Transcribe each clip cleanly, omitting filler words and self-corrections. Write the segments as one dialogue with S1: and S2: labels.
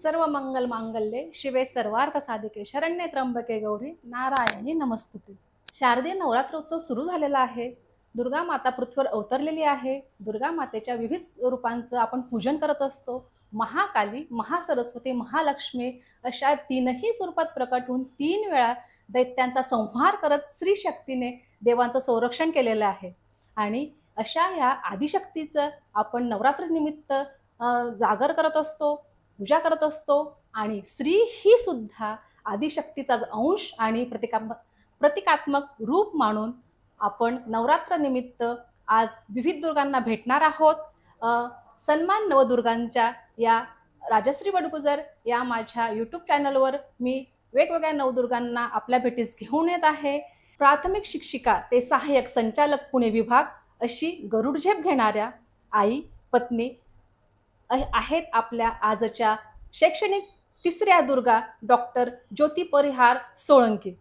S1: सर्व मंगल मांगल्ये शिवे सर्वार्थ साधिके शरण्ये त्र्यंबके गौरी नारायणी नमस्तुते। शारदीय नवरात्रोत्सव सुरू झालेला आहे। दुर्गा माता पृथ्वीवर अवतरलेली आहे। दुर्गा मातेच्या विविध रूपांचं आपण पूजन करत असतो। महाकाली, महासरस्वती, महालक्ष्मी अशा तीनही स्वरूपात प्रकट होऊन 3 वेळा दैत्यांचा संहार करत स्त्री शक्तीने देवांचं संरक्षण केलेलं आहे। आणि अशा या आदिशक्तीचं आपण नवरात्री निमित्त जागर करत असतो, पूजा करत असतो। आणि स्त्री ही सुद्धा आदिशक्तीचाच अंश आणि प्रतिकात्मक रूप मानून आपण नवरात्र निमित्त आज विविध दुर्गांना भेटणार आहोत। सन्मान नवदुर्गांच्या या राजश्री बडगुजर या माझ्या यूट्यूब चॅनलवर मी वेगवेगळ्या नवदुर्गांना आपल्या भेटीस घेऊन येत आहे। प्राथमिक शिक्षिका ते सहाय्यक संचालक पुणे विभाग अशी गरुडझेप घेणाऱ्या आई पत्नी आहेत आपल्या आजच्या शैक्षणिक तिसऱ्या दुर्गा डॉक्टर ज्योती परिहार सोळंकी।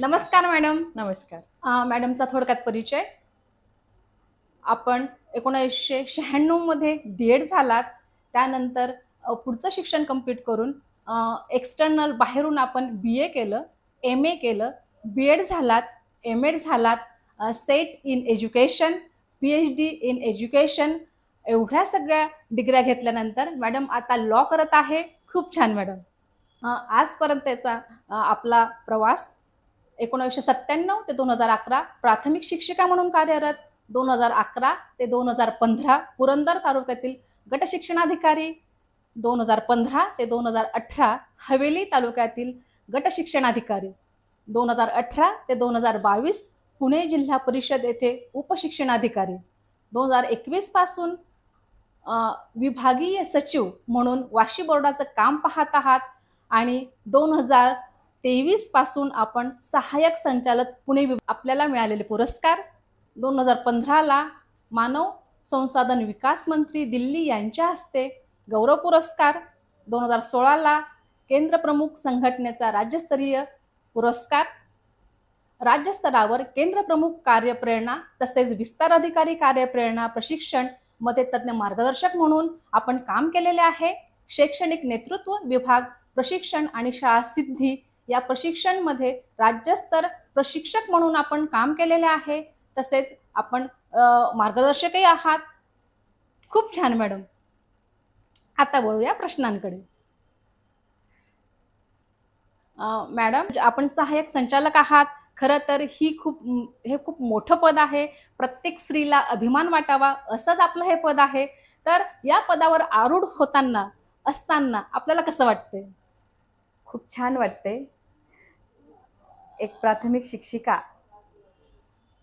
S1: नमस्कार मॅडम।
S2: नमस्कार
S1: मॅडमचा थोडक्यात परिचय। आपण 1996 मध्ये डीएड झालात, त्यानंतर पुढचं शिक्षण कंप्लीट करून एक्सटर्नल बाहेरून आपण बीए केलं, एमए केलं, बीएड झालात, एमएड झालात, set in education, PhD in education, एवढ्या सगळ्या डिग्र्या घेतल्यानंतर मॅडम आता लॉ करत आहे। खूप छान मॅडम। आजपर्यंतचा आपला प्रवास 1997 ते 2011 प्राथमिक शिक्षिका म्हणून कार्यरत, 2011 ते 2015 पुरंदर तालुक्यातील गट शिक्षणाधिकारी, 2015 ते 2018 हवेली तालुक्यातील गट शिक्षणाधिकारी, 2018 ते 2022 पुणे जिल्हा परिषद येथे उपशिक्षणाधिकारी, 2021 पासून विभागीय सचिव म्हणून वाशी बोर्डाचं काम पाहत आहात आणि 2023 पासून आपण सहाय्यक संचालक पुणे आपल्याला मिळालेले पुरस्कार 2015 ला मानव संसाधन विकास मंत्री दिल्ली यांच्या हस्ते गौरव पुरस्कार, 2016 ला केंद्र प्रमुख संघटनेचा राज्यस्तरीय पुरस्कार, राज्यस्तरावर केंद्र प्रमुख कार्यप्रेरणा तसेच विस्तार अधिकारी कार्यप्रेरणा प्रशिक्षण मध्ये तज्ञ मार्गदर्शक म्हणून आपण काम केलेले आहे। शैक्षणिक नेतृत्व विभाग प्रशिक्षण आणि शाळा सिद्धी या प्रशिक्षण मध्ये राज्यस्तर प्रशिक्षक म्हणून आपण काम केलेले आहे। तसेच आपण मार्गदर्शकही आहात। खूप छान मॅडम। आता बोलूया प्रश्नांकडे। मॅडम, आपण सहाय्यक संचालक आहात। खरं तर हे खूप मोठं पद आहे। प्रत्येक स्त्रीला अभिमान वाटावा असंच आपलं हे पद आहे। तर या पदावर आरूढ असताना आपल्याला कसं वाटतंय?
S2: खूप छान वाटते। एक प्राथमिक शिक्षिका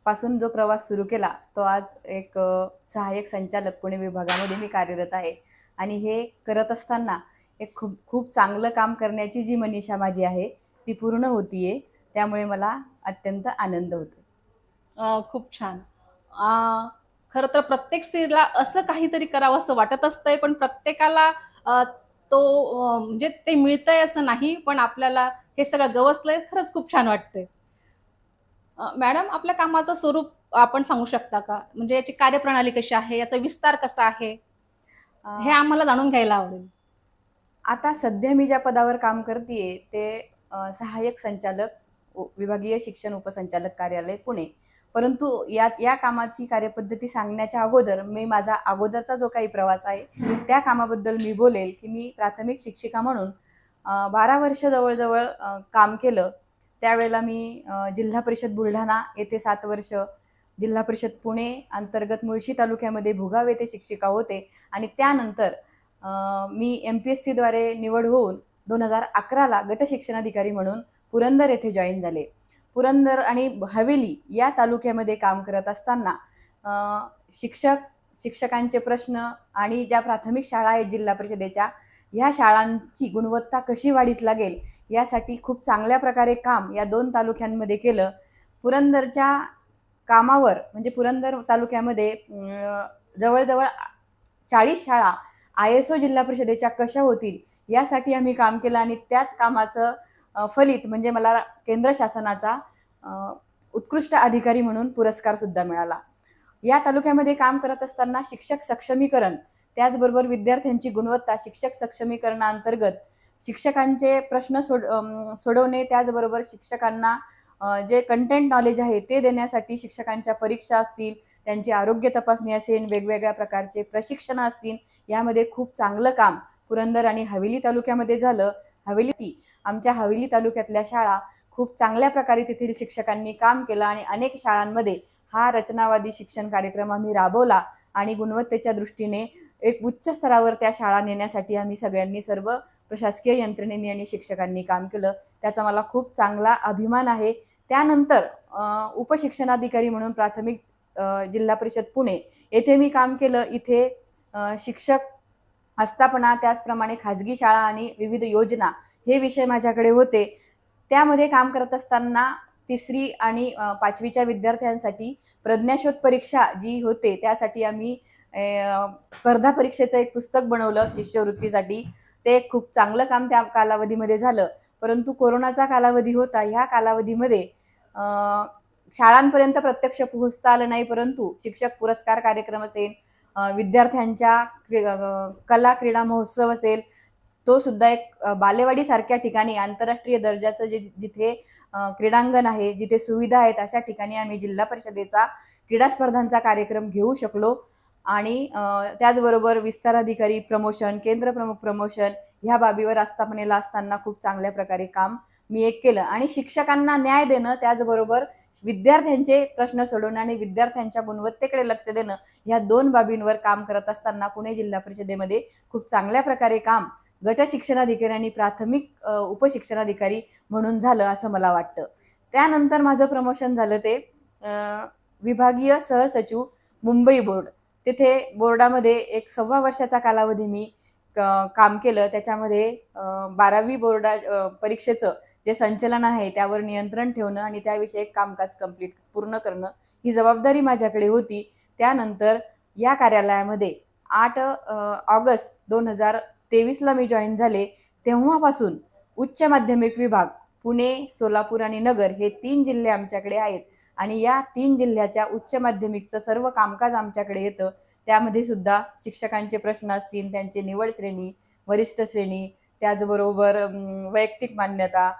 S2: पासून जो प्रवास सुरू केला तो आज एक सहाय्यक संचालक पुणे विभागामध्ये मी कार्यरत आहे आणि हे करत असताना एक खूप चांगलं काम करण्याची जी मनीषा माझी आहे ती पूर्ण होतीये, त्यामुळे मला अत्यंत आनंद होतो।
S1: खूप छान। खरं तर प्रत्येक स्त्रीला असं काहीतरी करावं असं वाटत असतंय, पण प्रत्येकाला तो म्हणजे ते मिळतंय असं नाही, पण आपल्याला हे सगळं गवसलंय। खरंच खूप छान वाटतंय। मॅडम, आपल्या कामाचं स्वरूप आपण सांगू शकता का? म्हणजे याची कार्यप्रणाली कशी आहे, याचा विस्तार कसा आहे, हे आम्हाला जाणून घ्यायला आवडेल।
S2: आता सध्या मी ज्या पदावर काम करतेय ते सहाय्यक संचालक विभागीय शिक्षण उपसंचालक कार्यालय पुणे। परंतु या कामाची कार्यपद्धती सांगण्याच्या अगोदर मी माझा अगोदरचा जो काही प्रवास आहे त्या कामाबद्दल मी बोलेल की मी प्राथमिक शिक्षिका म्हणून 12 वर्ष जवळजवळ काम केलं। त्यावेळेला मी जिल्हा परिषद बुलढाणा येथे 7 वर्ष, जिल्हा परिषद पुणे अंतर्गत मुळशी तालुक्यामध्ये भुगाव येथे शिक्षिका होते आणि त्यानंतर मी MPSC द्वारे निवड होऊन 2011 ला गट शिक्षणाधिकारी म्हणून पुरंदर येथे जॉईन झाले। पुरंदर आणि हवेली या तालुक्यामध्ये काम करत असताना शिक्षकांचे प्रश्न आणि ज्या प्राथमिक शाळा आहेत जिल्हा परिषदेच्या, ह्या शाळांची गुणवत्ता कशी वाढीस लागेल यासाठी खूप चांगल्या प्रकारे काम या 2 तालुक्यांमध्ये केलं। पुरंदरच्या कामावर म्हणजे पुरंदर तालुक्यामध्ये जवळजवळ 40 शाळा ISO जिल्हा परिषदेच्या कशा होतील यासाठी आम्ही काम केलं आणि त्याच कामाचं फलित म्हणजे मला केंद्र शासनाचा उत्कृष्ट अधिकारी म्हणून पुरस्कार सुद्धा मिळाला। या तालुक्यामध्ये काम करत असताना शिक्षक सक्षमीकरण त्याचबरोबर विद्यार्थ्यांची गुणवत्ता शिक्षक सक्षमीकरणाअंतर्गत शिक्षकांचे प्रश्न सोडवणे, त्याचबरोबर शिक्षकांना जे कंटेंट नॉलेज आहे ते देण्यासाठी शिक्षकांच्या परीक्षा असतील, त्यांची आरोग्य तपासणी असेल, वेगवेगळ्या प्रकारचे प्रशिक्षण असतील, यामध्ये खूप चांगलं काम पुरंदर आणि हवेली तालुक्यामध्ये झालं. आमच्या हवेली तालुक्यातल्या शाळा खूप चांगल्या प्रकारे तेथील शिक्षकांनी काम केलं आणि अनेक शाळांमध्ये हा रचनावादी शिक्षण कार्यक्रम आम्ही राबवला आणि गुणवत्तेच्या दृष्टीने एक उच्च स्तरावर त्या शाळा नेण्यासाठी आम्ही सगळ्यांनी, सर्व प्रशासकीय यंत्रणेने आणि शिक्षकांनी काम केलं. त्याचा मला खूप चांगला अभिमान आहे. त्यानंतर उपशिक्षणाधिकारी म्हणून प्राथमिक जिल्हा परिषद पुणे येथे मी काम केलं. इथे शिक्षक आस्थापना, त्याचप्रमाणे खाजगी शाळा आणि विविध योजना हे विषय माझ्याकडे होते. त्यामध्ये काम करत असताना 3री आणि 5वीच्या विद्यार्थ्यांसाठी प्रज्ञाशोध परीक्षा जी होते त्यासाठी आम्ही स्पर्धा परीक्षेचं एक पुस्तक बनवलं शिष्यवृत्तीसाठी. ते खूप चांगलं काम त्या कालावधीमध्ये झालं. परंतु कोरोनाचा कालावधी होता. ह्या कालावधीमध्ये शाळांपर्यंत प्रत्यक्ष पोहोचता आलं नाही, परंतु शिक्षक पुरस्कार कार्यक्रम असेल, विद्यार्थ्यांच्या कला क्रीडा महोत्सव असेल, तो सुद्धा एक बालेवाडी सारख्या ठिकाणी आंतरराष्ट्रीय दर्जाचं जिथे क्रीडांगण आहे, जिथे सुविधा आहेत, अशा ठिकाणी आम्ही जिल्हा परिषदेचा क्रीडा स्पर्धांचा कार्यक्रम घेऊ शकलो. आणि त्याचबरोबर विस्ताराधिकारी प्रमोशन, केंद्र प्रमुख प्रमोशन ह्या बाबीवर आस्थापनेला असताना खूप चांगल्या प्रकारे काम मी केलं. आणि शिक्षकांना न्याय देणं, त्याचबरोबर विद्यार्थ्यांचे प्रश्न सोडवणं आणि विद्यार्थ्यांच्या गुणवत्तेकडे लक्ष देणं, ह्या 2 बाबींवर काम करत असताना पुणे जिल्हा परिषदेमध्ये खूप चांगल्या प्रकारे काम गट शिक्षणाधिकारी आणि प्राथमिक उपशिक्षणाधिकारी म्हणून झालं असं मला वाटतं. त्यानंतर माझं प्रमोशन झालं ते विभागीय सहसचिव मुंबई बोर्ड. तिथे बोर्डामध्ये एक 1.25 वर्षाचा कालावधी मी काम केलं. त्याच्यामध्ये 12वी बोर्डा परीक्षेचं जे संचलन आहे त्यावर नियंत्रण ठेवणं आणि त्याविषयी कामकाज पूर्ण करणं ही जबाबदारी माझ्याकडे होती. त्यानंतर या कार्यालयामध्ये 8 ऑगस्ट 2023ला मी जॉईन झाले. तेव्हापासून उच्च माध्यमिक विभाग पुणे, सोलापूर आणि नगर हे 3 जिल्हे आमच्याकडे आहेत आणि या 3 जिल्ह्याच्या उच्च माध्यमिकचं सर्व कामकाज आमच्याकडे येतं. त्यामध्ये सुद्धा शिक्षकांचे प्रश्न असतील, त्यांची निवड श्रेणी, वरिष्ठ श्रेणी, त्याचबरोबर वैयक्तिक मान्यता,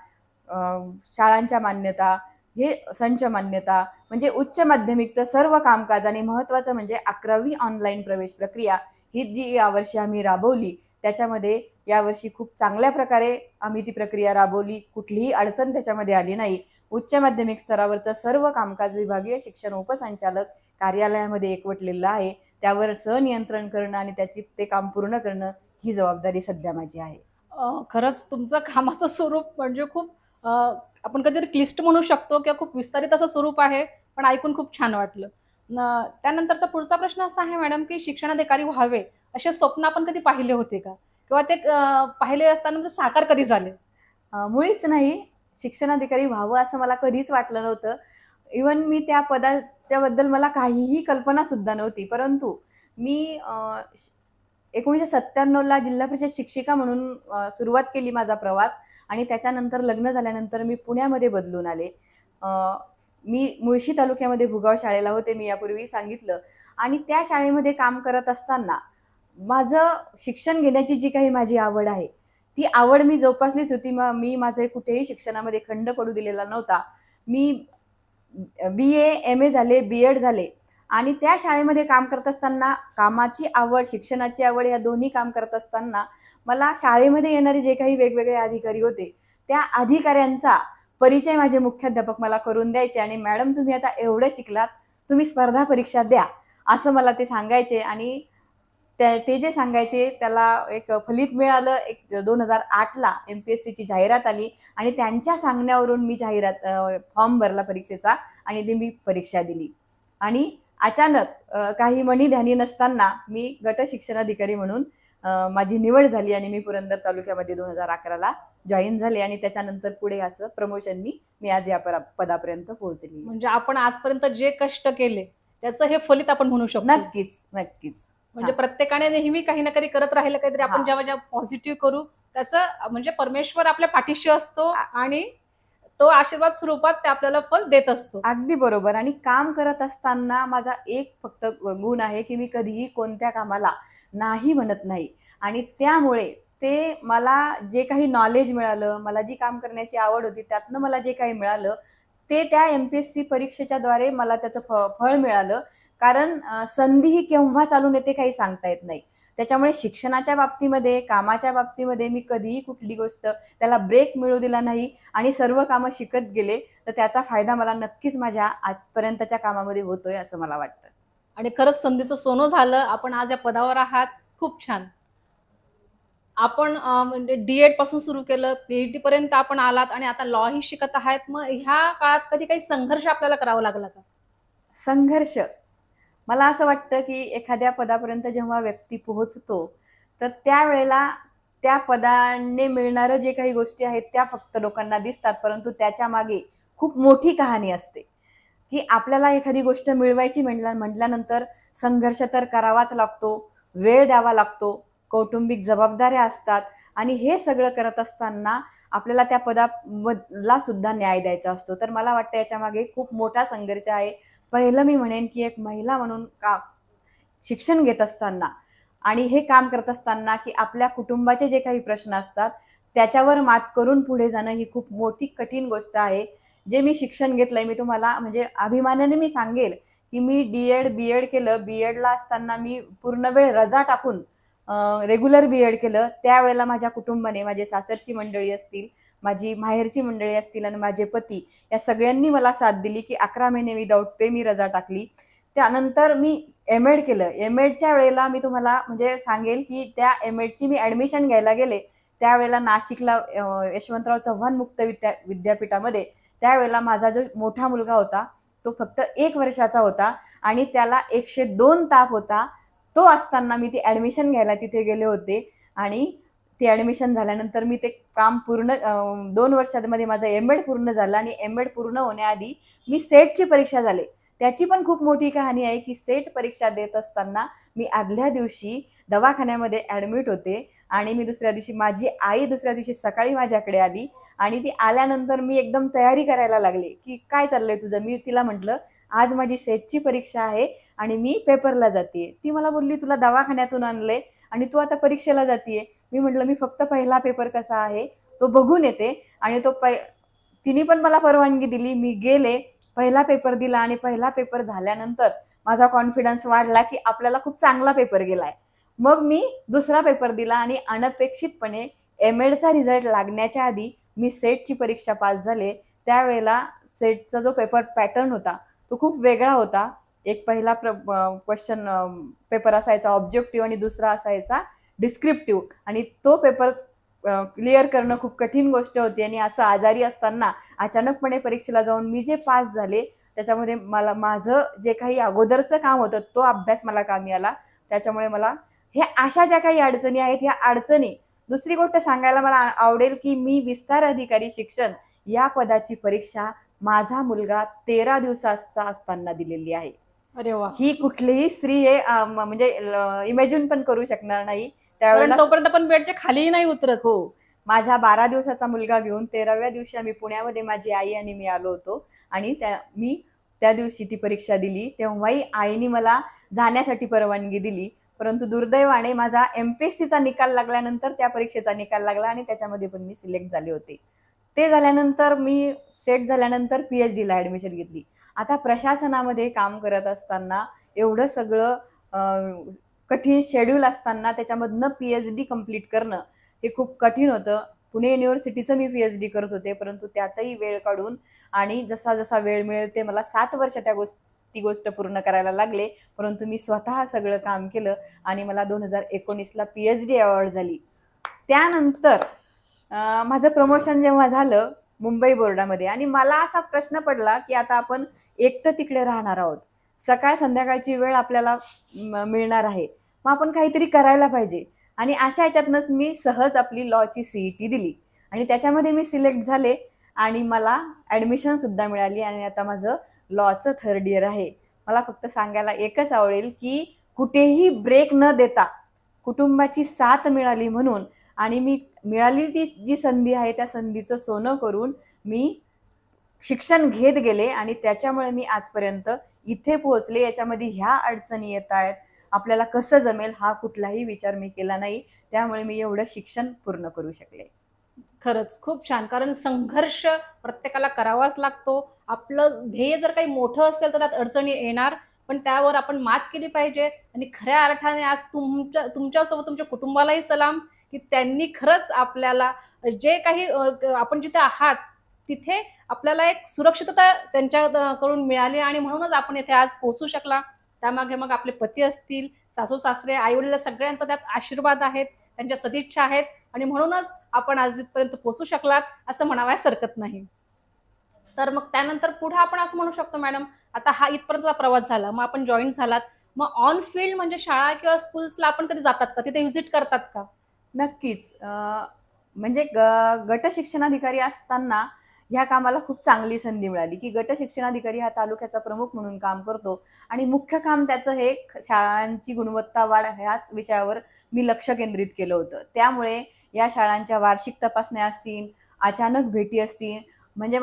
S2: शाळांच्या मान्यता, हे संच मान्यता, म्हणजे उच्च माध्यमिकचं सर्व कामकाज. आणि महत्त्वाचं म्हणजे 11वी ऑनलाईन प्रवेश प्रक्रिया ही जी यावर्षी आम्ही राबवली, त्याच्यामध्ये यावर्षी खूप चांगल्या प्रकारे आम्ही ती प्रक्रिया राबवली. कुठलीही अडचण त्याच्यामध्ये आली नाही. उच्च माध्यमिक स्तरावरचं सर्व कामकाज विभागीय शिक्षण उपसंचालक कार्यालयामध्ये एकवटलेलं आहे. त्यावर सहनियंत्रण करणं आणि ते काम पूर्ण करणं ही जबाबदारी सध्या माझी आहे.
S1: खरंच तुमचं कामाचं स्वरूप म्हणजे खूप आपण कधीतरी क्लिष्ट म्हणू शकतो किंवा खूप विस्तारित असं स्वरूप आहे, पण ऐकून खूप छान वाटलं. त्यानंतरचा पुढचा प्रश्न असा आहे मॅडम, की शिक्षणाधिकारी व्हावे असे स्वप्न आपण कधी पाहिले होते का? किंवा ते पाहिले असताना साकार कधी झाले?
S2: मुळीच नाही. शिक्षणाधिकारी व्हावं असं मला कधीच वाटलं नव्हतं. इव्हन मी त्या पदाच्या बद्दल मला काहीही कल्पना सुद्धा नव्हती. परंतु मी 1997ला जिल्हा परिषद शिक्षिका म्हणून सुरुवात केली माझा प्रवास आणि त्याच्यानंतर लग्न झाल्यानंतर मी पुण्यामध्ये बदलून आले. मी मुळशी तालुक्यामध्ये भुगाव शाळेला होते, मी यापूर्वी सांगितलं. आणि त्या शाळेमध्ये काम करत असताना माझं शिक्षण घेण्याची जी काही माझी आवड आहे, ती आवड मी जोपासलीच होती. मी माझे कुठेही शिक्षणामध्ये खंड पडू दिलेला नव्हता. मी BA MA झाले, BEd झाले आणि त्या शाळेमध्ये काम करत असताना कामाची आवड, शिक्षणाची आवड या दोन्ही काम करत असताना मला शाळेमध्ये येणारे जे काही वेगवेगळे अधिकारी होते, त्या अधिकाऱ्यांचा परिचय माझे मुख्याध्यापक मला करून द्यायचे आणि मॅडम तुम्ही आता एवढं शिकलात, तुम्ही स्पर्धा परीक्षा द्या असं मला ते सांगायचे. आणि ते जे सांगायचे त्याला एक फलित मिळालं. 2008ला MPSCची जाहिरात आली आणि त्यांच्या सांगण्यावरून मी फॉर्म भरला परीक्षेचा आणि ती मी परीक्षा दिली. आणि अचानक काही मनी ध्यानी नसताना मी गट शिक्षणाधिकारी म्हणून माझी निवड झाली आणि मी पुरंदर तालुक्यामध्ये 2011ला जॉईन झाले आणि त्याच्यानंतर पुढे असं प्रमोशननी मी आज या पदापर्यंत पोहोचली.
S1: म्हणजे आपण आजपर्यंत जे कष्ट केले त्याचं हे फलित आपण म्हणू शकतो.
S2: नक्कीच नक्कीच.
S1: म्हणजे प्रत्येकाने नेहमी काही ना काही करत राहिलं, काहीतरी आपण जेव्हा पॉझिटिव्ह करू त्याचं म्हणजे परमेश्वर आपल्या पाठीशी असतो आणि तो आशीर्वाद स्वरूपात ते आपल्याला फल देत असतो.
S2: अगदी बरोबर. आणि काम करत असताना माझा एक फक्त गुण आहे, की मी कधीही कोणत्या कामाला नाही म्हणत नाही. आणि त्यामुळे ते मला जे काही नॉलेज मिळालं, मला जी काम करण्याची आवड होती, त्यातनं मला जे काही मिळालं, ते त्या MPSC परीक्षेच्याद्वारे मला त्याचं फळ मिळालं. कारण संधी ही केव्हा चालून येते काही सांगता येत नाही. त्याच्यामुळे शिक्षणाच्या बाबतीमध्ये, कामाच्या बाबतीमध्ये मी कधीही कुठली गोष्ट त्याला ब्रेक मिळू दिला नाही आणि सर्व कामं शिकत गेले. तर त्याचा फायदा मला नक्कीच माझ्या आजपर्यंतच्या कामामध्ये होतोय असं मला वाटतं.
S1: आणि खरंच संधीचं सोनं झालं. आपण आज या पदावर आहात. खूप छान. आपण म्हणजे डी-एड पासून सुरू केलं, PhD पर्यंत आपण आलात आणि आता लॉ ही शिकत आहात. मग ह्या काळात कधी काही संघर्ष आपल्याला करावा लागला का?
S2: संघर्ष. मला असं वाटतं, की एखाद्या पदापर्यंत जेव्हा व्यक्ती पोहोचतो, तर त्यावेळेला त्या पदाने मिळणारं जे काही गोष्टी आहेत, त्या फक्त लोकांना दिसतात. परंतु त्याच्यामागे खूप मोठी कहाणी असते, की आपल्याला एखादी गोष्ट मिळवायची म्हटल्यानंतर संघर्ष तर करावाच लागतो, वेळ द्यावा लागतो, कौटुंबिक जबाबदाऱ्या असतात आणि हे सगळं करत असताना आपल्याला त्या पदाला सुद्धा न्याय द्यायचा असतो. तर मला वाटतं याच्यामागे खूप मोठा संघर्ष आहे. पहिलं मी म्हणेन, की एक महिला म्हणून शिक्षण घेत असताना आणि हे काम करत असताना, की आपल्या कुटुंबाचे जे काही प्रश्न असतात, त्याच्यावर मात करून पुढे जाणं ही खूप मोठी कठीण गोष्ट आहे. जे मी शिक्षण घेतलंय, मी तुम्हाला म्हणजे अभिमानाने मी सांगेल, की मी डी-एड, बी-एड केलं. बी-एडला असताना मी पूर्ण वेळ रजा टाकून रेग्युलर बी-एड केलं. त्यावेळेला माझ्या कुटुंबाने, माझे सासरची मंडळी असतील, माझी माहेरची मंडळी असतील आणि माझे पती या सगळ्यांनी मला साथ दिली, की 11 महिने विदाऊट पे मी रजा टाकली. त्यानंतर मी एम-एड केलं. एम-एडच्या वेळेला मी तुम्हाला म्हणजे सांगेल, की त्या एम-एडची मी ॲडमिशन घ्यायला गेले, त्यावेळेला नाशिकला यशवंतराव चव्हाण मुक्त विद्यापीठामध्ये त्यावेळेला माझा जो मोठा मुलगा होता, तो फक्त 1 वर्षाचा होता आणि त्याला 102 ताप होता. तो असताना मी ती ॲडमिशन घ्यायला तिथे गेले होते आणि ती ॲडमिशन झाल्यानंतर मी ते काम पूर्ण 2 वर्षांमध्ये माझं एम-एड पूर्ण झालं आणि एम-एड पूर्ण होण्याआधी मी सेटची परीक्षा झाले. त्याची पण खूप मोठी कहाणी आहे, की सेट परीक्षा देत असताना मी आदल्या दिवशी दवाखान्यामध्ये ॲडमिट होते आणि मी दुसऱ्या दिवशी माझी आई दुसऱ्या दिवशी सकाळी माझ्याकडे आली आणि ती आल्यानंतर मी एकदम तयारी करायला लागले, की "काय चाललंय तुझं?" मी तिला म्हटलं, "आज माझी सेटची परीक्षा आहे आणि मी पेपरला जातीये." ती मला बोलली, "तुला दवाखान्यातून आणलंय आणि तू आता परीक्षेला जातीये." मी म्हटलं, "मी फक्त पहिला पेपर कसा आहे तो बघून येते." आणि तिने पण मला परवानगी दिली. मी गेले, पहिला पेपर दिला आणि पहिला पेपर झाल्यानंतर माझा कॉन्फिडन्स वाढला, की आपल्याला खूप चांगला पेपर गेलाय. मग मी दुसरा पेपर दिला आणि अनपेक्षितपणे एम-एडचा रिझल्ट लागण्याच्या आधी मी सेटची परीक्षा पास झाले. त्यावेळेला सेटचा जो पेपर पॅटर्न होता, तो खूप वेगळा होता. एक पहिला क्वेश्चन पेपर असायचा ऑब्जेक्टिव्ह आणि दुसरा असायचा डिस्क्रिप्टिव्ह आणि तो पेपर क्लिअर करणं खूप कठीण गोष्ट होती आणि असं आजारी असताना अचानकपणे परीक्षेला जाऊन मी जे पास झाले, त्याच्यामध्ये मला माझं जे काही अगोदरचं काम होतं, तो अभ्यास मला कामी आला. त्याच्यामुळे मला अशा ज्या काही अडचणी आहेत, ह्या अडचणी दुसरी गोष्ट सांगायला मला आवडेल, की मी विस्तार अधिकारी शिक्षण या पदाची परीक्षा माझा मुलगा 13 दिवसाचा असताना दिलेली आहे.
S1: अरे वाह!
S2: ही कुठलीही स्त्री हे म्हणजे इमॅजिन पण करू शकणार नाही.
S1: कारण
S2: त्यावेळेला
S1: तोपर्यंत आपण बेडच्या खालीही नाही उतरत.
S2: हो. माझ्या 12 दिवसाचा मुलगा घेऊन 13व्या दिवशी आम्ही पुण्यामध्ये माझी आई आणि मी आलो होतो आणि मी त्या दिवशी ती परीक्षा दिली. तेव्हाही आईने मला जाण्यासाठी परवानगी दिली. परंतु दुर्दैवाने माझा MPSCचा निकाल लागल्यानंतर त्या परीक्षेचा निकाल लागला आणि त्याच्यामध्ये पण मी सिलेक्ट झाले होते. ते झाल्यानंतर मी सेट झाल्यानंतर PhDला ॲडमिशन घेतली. आता प्रशासनामध्ये काम करत असताना एवढं सगळं कठीण शेड्यूल असताना त्याच्यामधनं PhD कंप्लीट करणं हे खूप कठीण होतं. पुणे युनिव्हर्सिटीचं मी PhD करत होते, परंतु त्यातही वेळ काढून आणि जसा वेळ मिळेल ते मला 7 वर्ष ती गोष्ट पूर्ण करायला लागले. परंतु मी स्वतः सगळं काम केलं आणि मला 2019ला PhD अवॉर्ड झाली. त्यानंतर माझं प्रमोशन जेव्हा झालं मुंबई बोर्डामध्ये आणि मला असा प्रश्न पडला, की आता आपण एकटं तिकडे राहणार आहोत. सकाळ संध्याकाळची वेळ आपल्याला मिळणार आहे. मग आपण काहीतरी करायला पाहिजे आणि अशा ह्याच्यातनंच मी सहज आपली लॉची CET दिली आणि त्याच्यामध्ये मी सिलेक्ट झाले आणि मला ॲडमिशन सुद्धा मिळाली आणि आता माझं लॉचं 3rd इयर आहे. मला फक्त सांगायला एकच आवडेल, की कुठेही ब्रेक न देता कुटुंबाची साथ मिळाली म्हणून आणि मी मिळालेली ती जी संधी आहे त्या संधीचं सोनं करून मी शिक्षण घेत गेले आणि त्याच्यामुळे मी आजपर्यंत इथे पोहोचले. याच्यामध्ये ह्या अडचणी येत आहेत, आपल्याला कसं जमेल हा कुठलाही विचार मी केला नाही. त्यामुळे मी एवढं शिक्षण पूर्ण करू शकले.
S1: खरंच खूप छान. कारण संघर्ष प्रत्येकाला करावाच लागतो. आपलं ध्येय जर काही मोठं असेल तर त्यात अडचणी येणार, पण त्यावर आपण मात केली पाहिजे. आणि खऱ्या अर्थाने आज तुमच्यासोबत तुमच्या कुटुंबालाही सलाम, की त्यांनी खरंच आपल्याला जे काही आपण जिथे आहात तिथे आपल्याला एक सुरक्षितता त्यांच्याकडून मिळाली आणि म्हणूनच आपण इथे आज पोहोचू शकला. त्यामागे मग आपले पती असतील, सासू सासरे, आई वडील सगळ्यांचा त्यात आशीर्वाद आहेत, त्यांच्या सदिच्छा आहेत आणि म्हणूनच आपण आज इथपर्यंत पोहोचू शकलात असं म्हणावयास हरकत नाही. तर मग त्यानंतर पुढे आपण असं म्हणू शकतो मॅडम, आता हा इथपर्यंतचा प्रवास झाला, मग आपण जॉईन झालात, मग ऑन फील्ड म्हणजे शाळा किंवा स्कूल्सला आपण कधी जातात का, तिथे व्हिजिट करतात का?
S2: नक्कीच. म्हणजे गट शिक्षणाधिकारी असताना ह्या कामाला खूप चांगली संधी मिळाली, की गट शिक्षणाधिकारी हा तालुक्याचा प्रमुख म्हणून काम करतो आणि मुख्य काम त्याचं हे शाळांची गुणवत्ता वाढ ह्याच विषयावर मी लक्ष केंद्रित केलं होतं. त्यामुळे या शाळांच्या वार्षिक तपासण्या असतील, अचानक भेटी असतील, म्हणजे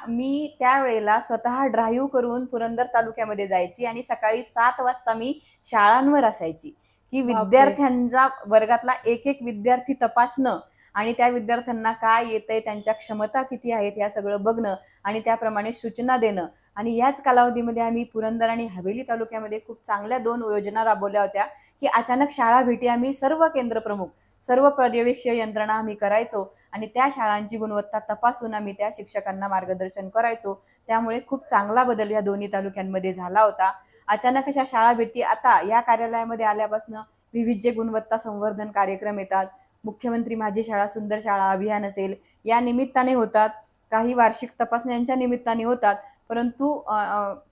S2: मी त्यावेळेला स्वतः ड्राईव्ह करून पुरंदर तालुक्यामध्ये जायची आणि सकाळी 7 वाजता मी शाळांवर असायची, की
S1: बापरे!
S2: विद्यार्थ्यांचा वर्गातला एक विद्यार्थी तपासणं आणि त्या विद्यार्थ्यांना काय येतंय, त्यांच्या क्षमता किती आहेत हे सगळं बघणं आणि त्याप्रमाणे सूचना देणं. आणि याच कालावधीमध्ये आम्ही पुरंदर आणि हवेली तालुक्यामध्ये खूप चांगल्या 2 योजना राबवल्या होत्या, की अचानक शाळा भेटी आम्ही सर्व केंद्रप्रमुख, सर्व पर्यवेक्षीय यंत्रणा आम्ही करायचो आणि त्या शाळांची गुणवत्ता तपासून आम्ही त्या शिक्षकांना मार्गदर्शन करायचो. त्यामुळे खूप चांगला बदल या दोन्ही तालुक्यांमध्ये झाला होता. अचानक अशा शाळा भेटी आता या कार्यालयामध्ये आल्यापासून विविध जे गुणवत्ता संवर्धन कार्यक्रम येतात, मुख्यमंत्री माझी शाळा सुंदर शाळा अभियान असेल, या निमित्ताने होतात. काही वार्षिक तपासण्यांच्या निमित्ताने होतात. परंतु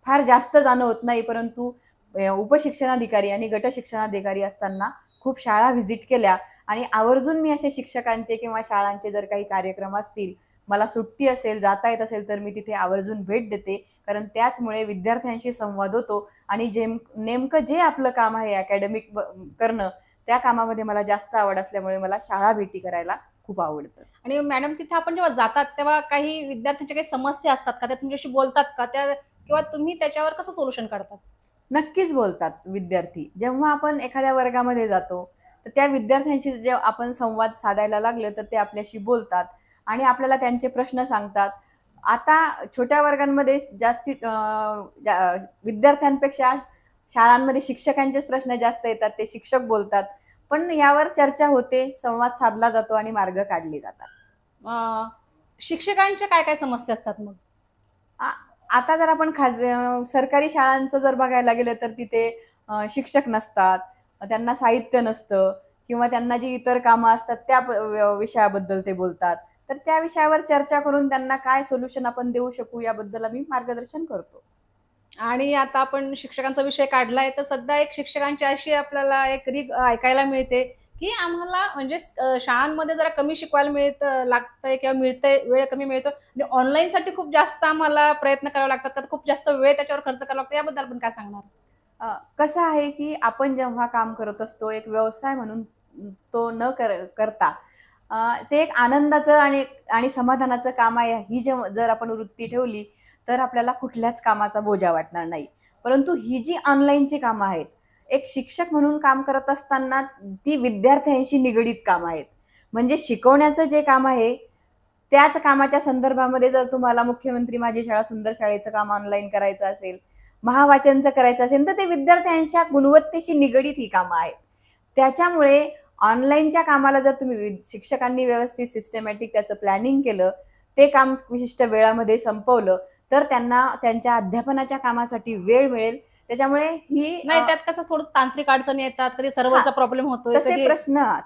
S2: फार जास्त जाणं होत नाही. परंतु उपशिक्षणाधिकारी आणि गट शिक्षणाधिकारी असताना खूप शाळा व्हिजिट केल्या आणि आवर्जून मी असे शिक्षकांचे किंवा शाळांचे जर काही कार्यक्रम असतील, मला सुट्टी असेल, जाता येत असेल तर मी तिथे आवर्जून भेट देते. कारण त्याचमुळे विद्यार्थ्यांशी संवाद होतो आणि नेमकं जे आपलं काम आहे अकॅडमिक करणं, त्या कामामध्ये मला जास्त आवड असल्यामुळे मला शाळा भेटी करायला खूप आवडतं.
S1: आणि मॅडम तिथे आपण जेव्हा जातात तेव्हा काही विद्यार्थ्यांच्या काही समस्या असतात का, त्या तुमच्याशी बोलतात का, त्या किंवा तुम्ही त्याच्यावर कसं सोल्युशन काढतात?
S2: नक्कीच बोलतात विद्यार्थी. जेव्हा आपण एखाद्या वर्गामध्ये जातो, तर त्या विद्यार्थ्यांशी जे आपण संवाद साधायला लागले, तर ते आपल्याशी बोलतात आणि आपल्याला त्यांचे प्रश्न सांगतात. आता छोट्या वर्गांमध्ये विद्यार्थ्यांपेक्षा शाळांमध्ये शिक्षकांचेच प्रश्न जास्त येतात. ते शिक्षक बोलतात. पण यावर चर्चा होते, संवाद साधला जातो आणि मार्ग काढले जातात.
S1: अं, शिक्षकांच्या काय काय समस्या असतात मग?
S2: आ आता जर आपण सरकारी शाळांचं जर बघायला गेलं तर तिथे शिक्षक नसतात, त्यांना साहित्य नसतं किंवा त्यांना जी इतर कामं असतात त्या विषयाबद्दल ते बोलतात. तर त्या विषयावर चर्चा करून त्यांना काय सोल्युशन आपण देऊ शकू याबद्दल आम्ही मार्गदर्शन करतो.
S1: आणि आता आपण शिक्षकांचा विषय काढलाय, तर सध्या एक शिक्षकांची अशी आपल्याला एक रीग ऐकायला मिळते, की आम्हाला म्हणजे शाळांमध्ये जरा कमी शिकवायला लागतंय किंवा मिळतंय, वेळ कमी मिळतो आणि ऑनलाईनसाठी खूप जास्त आम्हाला प्रयत्न करावे लागतात, तर खूप जास्त वेळ त्याच्यावर खर्च करावा लागतो. याबद्दल आपण काय सांगणार?
S2: कसं आहे, की आपण जेव्हा काम करत असतो, एक व्यवसाय म्हणून तो न करता ते एक आनंदाचं आणि समाधानाचं काम आहे, ही जर आपण वृत्ती ठेवली, तर आपल्याला कुठल्याच कामाचा बोजा वाटणार नाही. परंतु ही जी ऑनलाईनची कामं आहेत, एक शिक्षक म्हणून काम करत असताना ती विद्यार्थ्यांशी निगडीत कामं आहेत. म्हणजे शिकवण्याचं जे काम आहे, त्याच कामाच्या संदर्भामध्ये जर तुम्हाला मुख्यमंत्री माझी शाळा सुंदर शाळेचं काम ऑनलाईन करायचं असेल, महावाचनचं करायचं असेल, तर ते विद्यार्थ्यांच्या गुणवत्तेशी निगडीत ही कामं आहेत. त्याच्यामुळे ऑनलाईनच्या कामाला जर तुम्ही शिक्षकांनी व्यवस्थित सिस्टमॅटिक त्याचं प्लॅनिंग केलं, ते काम विशिष्ट वेळामध्ये संपवलं, तर त्यांना त्यांच्या अध्यापनाच्या कामासाठी वेळ मिळेल. त्याच्यामुळे
S1: नाही, त्यात कसं थोडं तांत्रिक अडचणी येतात, कधी सर्व्हरचा प्रॉब्लेम होतोय,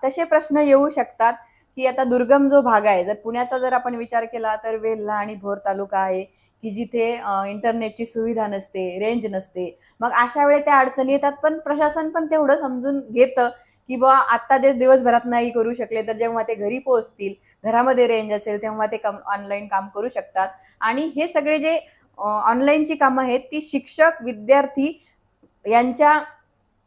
S2: तसे प्रश्न येऊ शकतात, की आता दुर्गम जो भाग आहे, जर पुण्याचा जर आपण विचार केला तर वेल्हा आणि भोर तालुका आहे, की जिथे इंटरनेटची सुविधा नसते, रेंज नसते. मग अशा वेळी त्या अडचणी येतात. पण प्रशासन पण तेवढं समजून घेतं, की बुवा आता ते दिवसभरात नाही करू शकले, तर जेव्हा ते घरी पोहोचतील, घरामध्ये रेंज असेल, तेव्हा ते ऑनलाईन काम करू शकतात. आणि हे सगळे जे ऑनलाईनची कामं आहेत, ती शिक्षक, विद्यार्थी यांच्या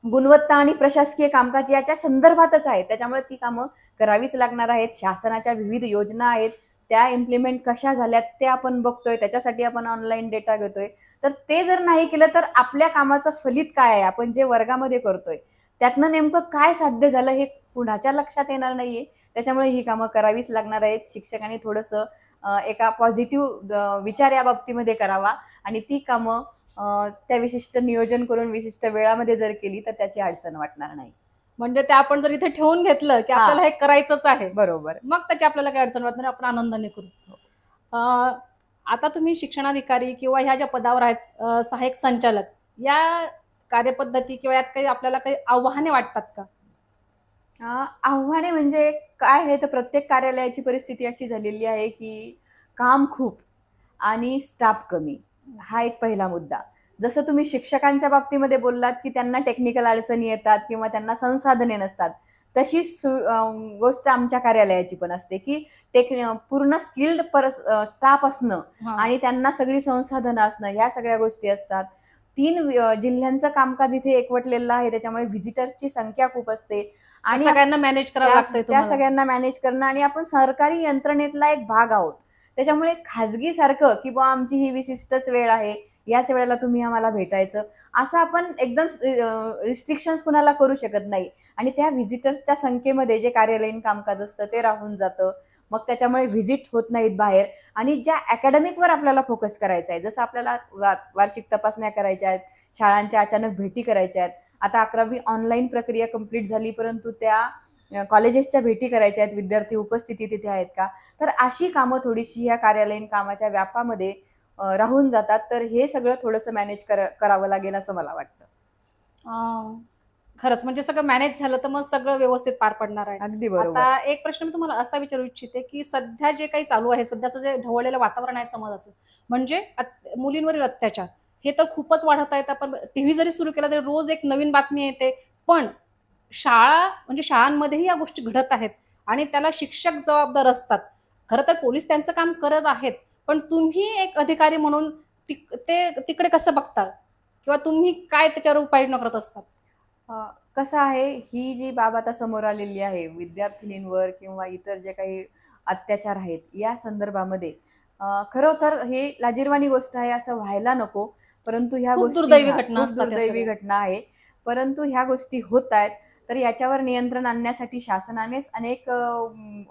S2: गुणवत्ता आणि प्रशासकीय कामकाज याच्या संदर्भातच आहेत. त्याच्यामुळे ती कामं करावीच लागणार आहेत. शासनाच्या विविध योजना आहेत, त्या इम्प्लिमेंट कशा झाल्यात ते आपण बघतोय, त्याच्यासाठी आपण ऑनलाईन डेटा घेतोय. तर ते जर नाही केलं तर आपल्या कामाचं फलित काय आहे, आपण जे वर्गामध्ये करतोय त्यातनं नेमकं काय साध्य झालं हे कुणाच्या लक्षात येणार नाहीये. त्याच्यामुळे ही कामं करावीच लागणार आहेत. शिक्षकांनी थोडंसं एका पॉझिटिव्ह विचार या बाबतीमध्ये करावा आणि ती कामं त्या विशिष्ट नियोजन करून विशिष्ट वेळामध्ये जर केली तर त्याची अडचण वाटणार नाही.
S1: म्हणजे ते आपण जर इथे ठेवून घेतलं की
S2: हा.
S1: आपल्याला हे करायचंच आहे,
S2: बरोबर.
S1: मग त्याची आपल्याला काही अडचण वाटत नाही, आपण आनंदाने करू. आता तुम्ही शिक्षणाधिकारी किंवा ह्या ज्या पदावर आहेत सहाय्यक संचालक, या कार्यपद्धती किंवा यात काही आपल्याला काही आव्हाने वाटतात का?
S2: आव्हाने म्हणजे काय आहे, तर प्रत्येक कार्यालयाची परिस्थिती अशी झालेली आहे की काम खूप आणि स्टाफ कमी. हा एक पहिला मुद्दा. जसं तुम्ही शिक्षकांच्या बाबतीमध्ये बोललात की त्यांना टेक्निकल अडचणी येतात किंवा त्यांना संसाधने नसतात, तशीच गोष्ट आमच्या कार्यालयाची पण असते की पूर्ण स्किल्ड स्टाफ असणं आणि त्यांना सगळी संसाधनं असणं, ह्या सगळ्या गोष्टी असतात. 3 जिल्ह्यांचं कामकाज इथे एकवटलेलं आहे, त्याच्यामुळे व्हिजिटर्सची संख्या खूप असते आणि
S1: सगळ्यांना मॅनेज करावं लागतंय
S2: त्या
S1: तुम्हाला.
S2: सगळ्यांना मॅनेज करणं आणि आपण सरकारी यंत्रणेतला एक भाग आहोत. त्याच्यामुळे खाजगी सारखं की बुवा आमची ही विशिष्टच वेळ आहे, याच वेळेला तुम्ही आम्हाला भेटायचं, असं आपण एकदम रिस्ट्रिक्शन्स कुणाला करू शकत नाही आणि त्या व्हिजिटर्सच्या संख्येमध्ये जे कार्यालयीन कामकाज असतं ते राहून जातं. मग त्याच्यामुळे व्हिजिट होत नाहीत बाहेर आणि ज्या अकॅडमिकवर आपल्याला फोकस करायचा आहे, जसं आपल्याला वार्षिक तपासण्या करायच्या आहेत, शाळांच्या अचानक भेटी करायच्या आहेत. आता 11वी ऑनलाईन प्रक्रिया कंप्लीट झाली, परंतु त्या कॉलेजेसच्या भेटी करायच्या आहेत, विद्यार्थी उपस्थिती तिथे आहेत का, तर अशी कामं थोडीशी या कार्यालयीन कामाच्या व्यापामध्ये राहून जातात. तर हे सगळं थोडंसं मॅनेज करावं लागेल असं मला वाटतं.
S1: खरंच म्हणजे सगळं मॅनेज झालं तर मग सगळं व्यवस्थित पार पडणार आहे.
S2: अगदी बरोबर.
S1: आता एक प्रश्न मी तुम्हाला असा विचारू इच्छिते की सध्या जे काही चालू आहे, सध्याचं जे ढवळलेलं वातावरण आहे समाजाचं, म्हणजे मुलींवरील अत्याचार हे तर खूपच वाढत आहेत. आपण टीव्ही जरी सुरू केला तरी रोज एक नवीन बातमी येते, पण शाळांमध्येही या गोष्टी घडत आहेत आणि त्याला शिक्षक जबाबदार असतात. खरं तर पोलीस त्यांचं काम करत आहेत, पण तुम्ही एक अधिकारी म्हणून ते तिकडे कसं बघता किंवा तुम्ही काय त्याच्यावर उपाययोजना करत असतात?
S2: कसं आहे, ही जी बाब आता समोर आलेली आहे विद्यार्थिनींवर किंवा इतर जे काही अत्याचार आहेत या संदर्भामध्ये, खरं तर हे लाजिरवाणी गोष्ट आहे, असं व्हायला नको. परंतु ह्या
S1: खूप
S2: गोष्टी
S1: दुर्दैवी घटना
S2: खूप
S1: असतात या
S2: दुर्दैवी
S1: सगळ्या.
S2: घटना आहे. परंतु ह्या गोष्टी होत आहेत, तर याच्यावर नियंत्रण आणण्यासाठी शासनानेच अनेक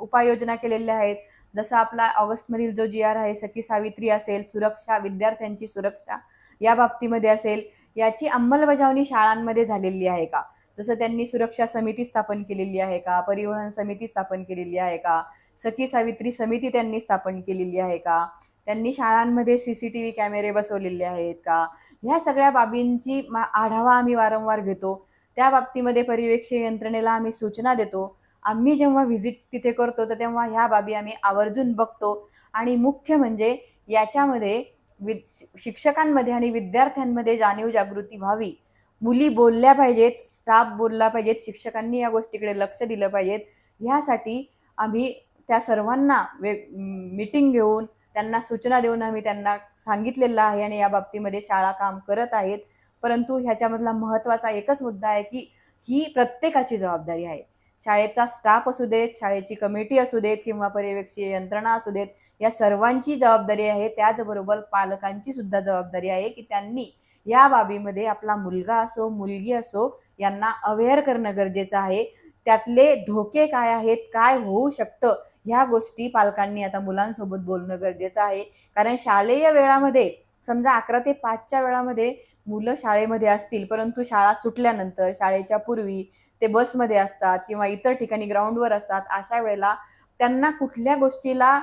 S2: उपाययोजना केलेल्या आहेत. जसं आपला ऑगस्टमधील जो GR आहे, सखी सावित्री असेल, सुरक्षा, विद्यार्थ्यांची सुरक्षा या बाबतीमध्ये असेल, याची अंमलबजावणी शाळांमध्ये झालेली आहे का? जसं त्यांनी सुरक्षा समिती स्थापन केलेली आहे का, परिवहन समिती स्थापन केलेली आहे का, सखी सावित्री समिती त्यांनी स्थापन केलेली आहे का, त्यांनी शाळांमध्ये CCTV कॅमेरे बसवलेले आहेत का, ह्या सगळ्या बाबींची आढावा आम्ही वारंवार घेतो. त्या बाबतीमध्ये पर्यवेक्षण यंत्रणेला आम्ही सूचना देतो. आम्ही जेव्हा व्हिजिट तिथे करतो तर तेव्हा ह्या बाबी आम्ही आवर्जून बघतो आणि मुख्य म्हणजे याच्यामध्ये शिक्षकांमध्ये आणि विद्यार्थ्यांमध्ये जाणीव जागृती व्हावी. मुली बोलल्या पाहिजेत, स्टाफ बोलला पाहिजेत, शिक्षकांनी या गोष्टीकडे लक्ष दिलं पाहिजेत. ह्यासाठी आम्ही त्या सर्वांना मीटिंग घेऊन त्यांना सूचना देऊन आम्ही त्यांना सांगितलेलं आहे आणि या बाबतीमध्ये शाळा काम करत आहेत. परंतु ह्याच्यामधला महत्त्वाचा एकच मुद्दा आहे की ही प्रत्येकाची जबाबदारी आहे. शाळेचा स्टाफ असू देत, शाळेची कमिटी असू देत किंवा पर्यवेक्षीय यंत्रणा असू देत, या सर्वांची जबाबदारी आहे. त्याचबरोबर पालकांची सुद्धा जबाबदारी आहे की त्यांनी या बाबीमध्ये आपला मुलगा असो, मुलगी असो, यांना अवेअर करणं गरजेचं आहे. त्यातले धोके काय आहेत, काय होऊ शकतं, ह्या गोष्टी पालकांनी आता मुलांसोबत बोलणं गरजेचं आहे. कारण शालेय वेळामध्ये समजा 11 ते 5च्या वेळामध्ये मुलं शाळेमध्ये असतील, परंतु शाळा सुटल्यानंतर, शाळेच्या पूर्वी ते बसमध्ये असतात किंवा इतर ठिकाणी ग्राउंडवर असतात. अशा वेळेला त्यांना कुठल्या गोष्टीला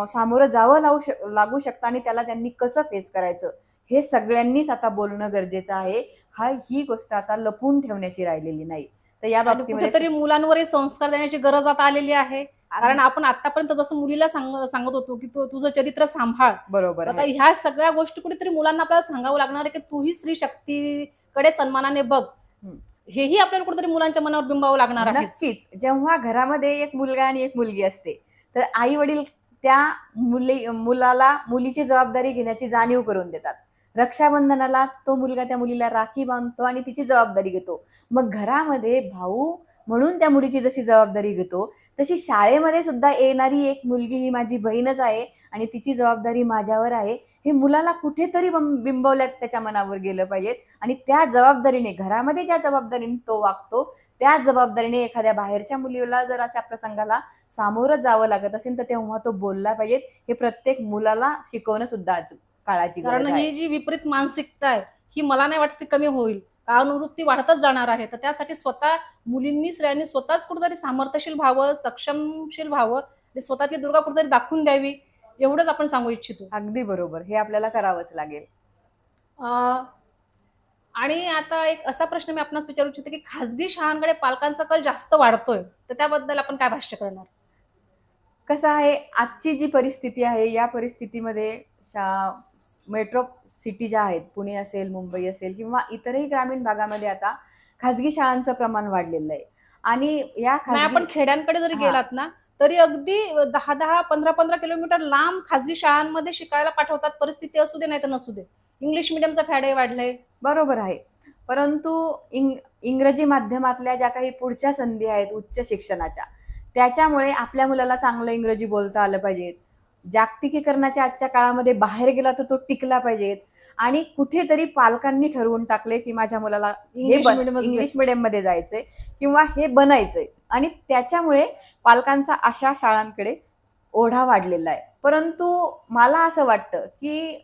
S2: सामोरं जावं लागू शकतं आणि त्याला त्यांनी कसं फेस करायचं, हे सगळ्यांनीच आता बोलणं गरजेचं आहे. ही गोष्ट आता लपून ठेवण्याची राहिलेली नाही. तर या बाबतीमध्ये
S1: कुठेतरी मुलांवरही संस्कार देण्याची गरज आता आलेली आहे. कारण आपण आतापर्यंत जसं मुलीला सांगत होतो की तुझं चरित्र सांभाळ,
S2: बरोबर
S1: आता
S2: आहे.
S1: ह्या सगळ्या गोष्टी कुठेतरी मुलांना आपल्याला सांगावं लागणार आहे की तूही स्त्री शक्तीकडे सन्मानाने बघ. हेही आपल्याला कुठेतरी मुलांच्या मनावर बिंबावं लागणार आहे.
S2: नक्कीच. जेव्हा घरामध्ये एक मुलगा आणि एक मुलगी असते, तर आई वडील त्या मुलाला मुलीची जबाबदारी घेण्याची जाणीव करून देतात. रक्षाबंधनाला तो मुलगा त्या मुलीला राखी बांधतो आणि तिची जबाबदारी घेतो. मग घरामध्ये भाऊ म्हणून त्या मुलीची जशी जबाबदारी घेतो, तशी शाळेमध्ये सुद्धा येणारी एक मुलगी ही माझी बहीणच आहे आणि तिची जबाबदारी माझ्यावर आहे, हे मुलाला कुठेतरी बिंबवल्यात त्याच्या मनावर गेलं पाहिजे. आणि त्या जबाबदारीने, घरामध्ये ज्या जबाबदारीने तो वागतो, त्या जबाबदारीने एखाद्या बाहेरच्या मुलीला जर अशा प्रसंगाला सामोरं जावं लागत असेल, तर तेव्हा तो बोलला पाहिजे. हे प्रत्येक मुलाला शिकवणं सुद्धा आज काळाची
S1: कारण
S2: गरज आहे.
S1: ही जी विपरीत मानसिकता आहे ही मला नाही वाटत ती कमी होईल, काळानुरूप ती वाढतच जाणार आहे. तर त्यासाठी स्वतः मुलींनी, स्त्रियांनी स्वतःच कुठेतरी सामर्थ्यशील व्हावं, सक्षमशील व्हावं आणि स्वतःची दुर्गा कुठेतरी दाखवून द्यावी, एवढंच आपण सांगू इच्छितो.
S2: अगदी बरोबर, हे आपल्याला करावंच लागेल.
S1: आणि आता एक असा प्रश्न मी आपणास विचारू इच्छिते की खासगी शाळांकडे पालकांचा कल जास्त वाढतोय, तर त्याबद्दल आपण काय भाष्य करणार?
S2: कसं आहे, आजची जी परिस्थिती आहे, या परिस्थितीमध्ये मेट्रो सिटी ज्या आहेत, पुणे असेल, मुंबई असेल किंवा इतरही ग्रामीण भागामध्ये आता खाजगी शाळांचं प्रमाण वाढलेलं आहे. आणि या
S1: नाही, आपण खेड्यांकडे जरी गेलात ना, तरी अगदी 10-10, 15-15 किलोमीटर लांब खाजगी शाळांमध्ये शिकायला पाठवतात. परिस्थिती असू दे नाही तर नसू दे, इंग्लिश मिडियमचा फॅडही वाढलंय.
S2: बरोबर आहे, परंतु इंग्रजी माध्यमातल्या ज्या काही पुढच्या संधी आहेत उच्च शिक्षणाच्या, त्याच्यामुळे आपल्या मुलाला चांगलं इंग्रजी बोलता आलं पाहिजे. जागतिकीकरणाच्या आजच्या काळामध्ये बाहेर गेला तर तो टिकला पाहिजे. आणि कुठेतरी पालकांनी ठरवून टाकले की माझ्या मुलाला इंग्लिश मिडियम मध्ये जायचंय किंवा हे बनायचंय, आणि त्याच्यामुळे पालकांचा अशा शाळांकडे ओढा वाढलेला आहे. परंतु मला असं वाटतं की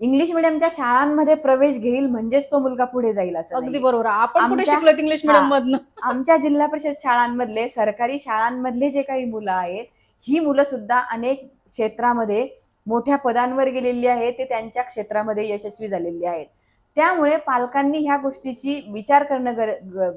S2: इंग्लिश मिडियमच्या शाळांमध्ये प्रवेश घेईल म्हणजेच तो मुलगा पुढे जाईल असं
S1: अगदी
S2: नाहीये.
S1: बरोबर. आपण कुठे
S2: आमच्या-
S1: शिकलो इंग्लिश मिडियम मधनं?
S2: आमच्या जिल्हा परिषद शाळांमधले, सरकारी शाळांमधले जे काही मुलं आहेत, ही मुलं सुद्धा अनेक क्षेत्रामध्ये मोठ्या पदांवर गेलेली आहेत, ते त्यांच्या क्षेत्रामध्ये यशस्वी झालेली आहेत. त्यामुळे पालकांनी ह्या गोष्टीची विचार करणं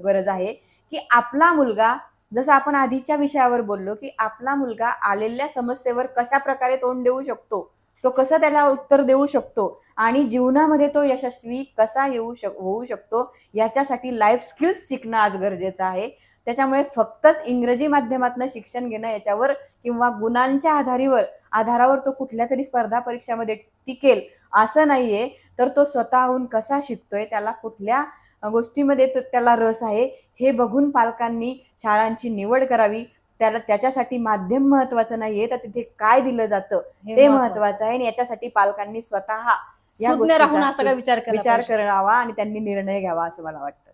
S2: गरज आहे की आपला मुलगा, जसं आपण आधीच्या विषयावर बोललो, की आपला मुलगा आलेल्या समस्येवर कशा प्रकारे तोंड देऊ शकतो, तो कसं त्याला उत्तर देऊ शकतो आणि जीवनामध्ये तो यशस्वी कसा होऊ शकतो, याच्यासाठी लाईफ स्किल्स शिकणं आज गरजेचं आहे. त्याच्यामुळे फक्तच इंग्रजी माध्यमातून शिक्षण घेणं याच्यावर किंवा गुणांच्या आधारावर तो कुठल्या तरी स्पर्धा परीक्षामध्ये टिकेल असं नाहीये. तर तो स्वतःहून कसा शिकतोय, त्याला कुठल्या गोष्टीमध्ये त्याला रस आहे, हे बघून पालकांनी शाळांची निवड करावी. त्याच्यासाठी माध्यम महत्वाचं नाहीये, तर तिथे काय दिलं जातं ते महत्वाचं आहे. आणि याच्यासाठी पालकांनी स्वतः या गोष्टीचा विचार करावा आणि त्यांनी निर्णय घ्यावा असं मला वाटतं.